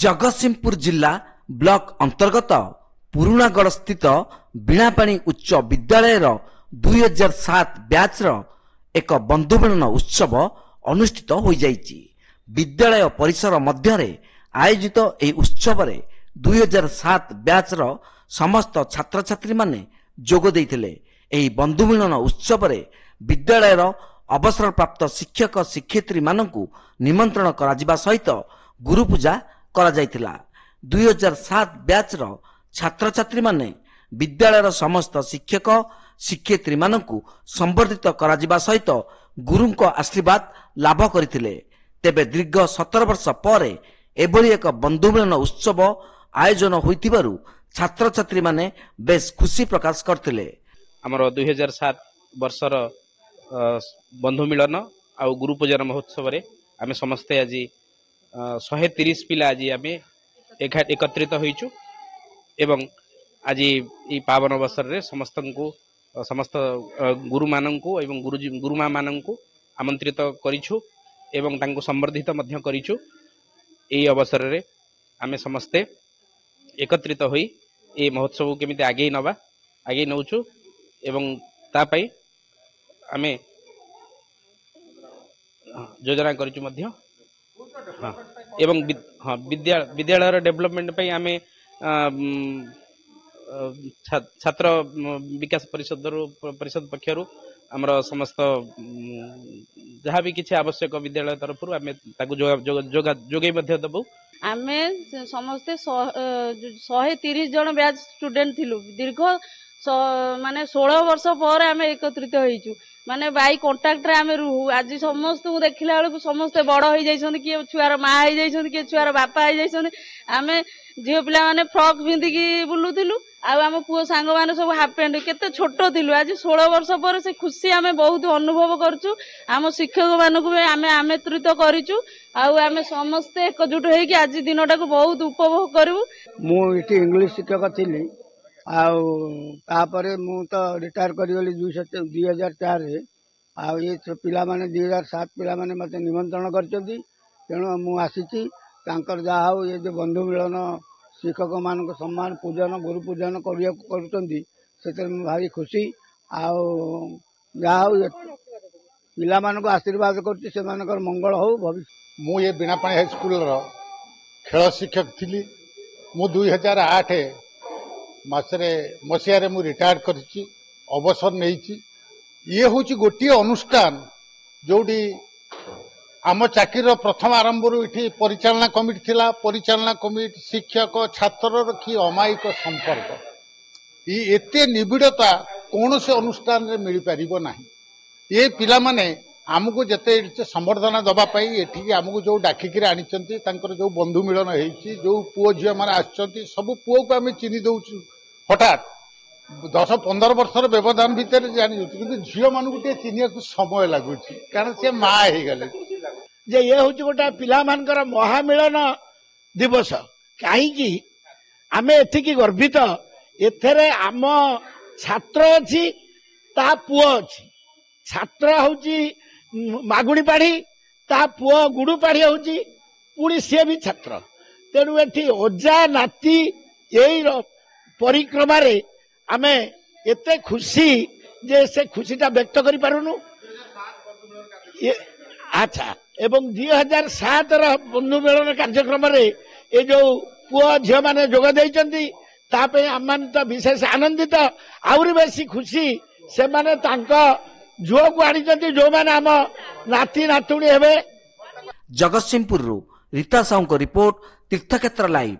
जगतसिंहपुर जिला ब्लॉक अंतर्गत पुरागढ़ स्थित बीणापाणी उच्च विद्यालय 2007 बैच एक बंधुमिलन उत्सव अनुष्ठित हो जाइछि। विद्यालय परिसर मध्य आयोजित यह उत्सव 2007 बैच समस्त छात्र छात्री माने जोग देइथिले। एही बंधुमिलन उत्सव विद्यालय अवसर प्राप्त शिक्षक शिक्षयित्री मानकु निमंत्रण करा सहित गुरु पूजा करा जाइथिला। 2007 बैच छात्र छात्री माने विद्यालय समस्त शिक्षक शिक्षयित्री मानकु संबर्धित करा सहित गुरुंको आशीर्वाद लाभ करथिले। तेबे दीर्घ 17 वर्ष पर एभली एक बंधुमिलन उत्सव आयोजन होइतिबारु छात्र छात्री माने बेस खुशी प्रकाश करथिले। हमर 2007 वर्षर बंधु मिलन आ गुरु पूजार महोत्सव रे आमे समस्ते आज 130 पिला आज आमे एकत्रित होइछु एवं आज ई पावन अवसर रे समस्त गुरु माननकु एवं गुरुमा माननकु आमंत्रित करिछु एवं तांको संबर्धित मध्य करिछु। एई अवसर रे आमे समस्ते एकत्रित होई ए महोत्सव केमिति आगे नौछु एवं तापाई आमे योजना करिछु मध्य। हाँ एवं विद्यालय डेवलपमेंट पे आमे छात्र विकास परिषद पक्षरु हमर समस्त जहाँ भी किसी आवश्यक विद्यालय तरफ आमे ताकु जोगै मध्य दबु। आमे समस्ते 130 जन बैच स्टूडेंट थिलु। दीर्घ माने 16 वर्ष पर आमे एकत्रित होइछु। माने बाई कांटेक्ट रे आमे रहू। आज समस्त को देखिला बेलू समस्ते बड़ हो जाइछन, कि छुआर माँ हो जाइछन, कि छुआर बापा हो जाइछन। आमे झियो पिला माने फ्रॉक पिंधिकी बुलुथिलु आ आम पुओ सांग माने सब हाफ पैंट केते छोटो थिलु। आज 16 वर्ष पर से खुशी आमे बहुत अनुभव करछु। आम शिक्षक मानकु भी आमे आमंत्रित करिछु आ आमे समस्ते एकजुट होई कि आज दिनटा को बहुत उपभोग करू। मु इठी इंग्लिश शिक्षक थिली तापरे मु तो रिटायर करिगली 2004 रे। ये पिला माने 2007 पिला माने मते निमंत्रण करचंती, तेणु मु आसीची तांकर जा हाउ ये जो बंधु मिलन शिक्षक मान को सम्मान पूजन गुरु पूजन करुचंती से भारी खुशी। जा हाउ पिला मान को आशीर्वाद करची से मानकर मंगल हो भविष्य। मु ये बीणापाणी हाई स्कूल रो खेल शिक्षक थिली। मु 2008 मसीह मु रिटायर करिची अवसर नहीं। ये हूँ गोटे अनुष्ठान जोटी आम चाकरी प्रथम आरंभ ये परिचालना कमिटी थिला। परिचालना कमिटी शिक्षक छात्र कि अमायिक संपर्क एते निबिड़ता कौन से अनुष्ठान रे मिल पारिबो नाही। ये पिला माने आमको जेते संबर्धना दबापाई एठी आमको जो डाकिक आनी जो बंधु मिलन होइछि, जो पुओ झियो माने आछंती सब पुओ को आम चिन्हि दउछु। हठात 10-15 वर्षर व्यवधान भितर जानी कि झियो मानू चिन्हिया को समय लगुच कारण सी माँ हो गले। जे ये हूँ गोटे पिला मानकर महामिलन दिवस कहीं आमे एथिकी गर्वित। एथेरे आम छात्र अच्छी ता पुओ अच्छी। छात्र हूँ मागुणी पाढ़ी ता पुओ गुड़ू पाढ़ी हूँ पुणी सी भी छात्र। तेणु एठी ओजा नाती यही परिक्रमा आमे एते खुशी जे से खुशीटा व्यक्त करि पारुनु। अच्छा एवं 2007 बंधु मेलन कार्यक्रम रे ए जो पुओ झियो माने जोग दैचंती तापे आमान तो विशेष आनंदित आउरी बेसी खुशी से माने तांको झुओ को आनिचंती जो माने आम नाती नातुणी हेबे। जगतसिंहपुर रीता साहू को रिपोर्ट तीर्थक्षेत्र लाइव।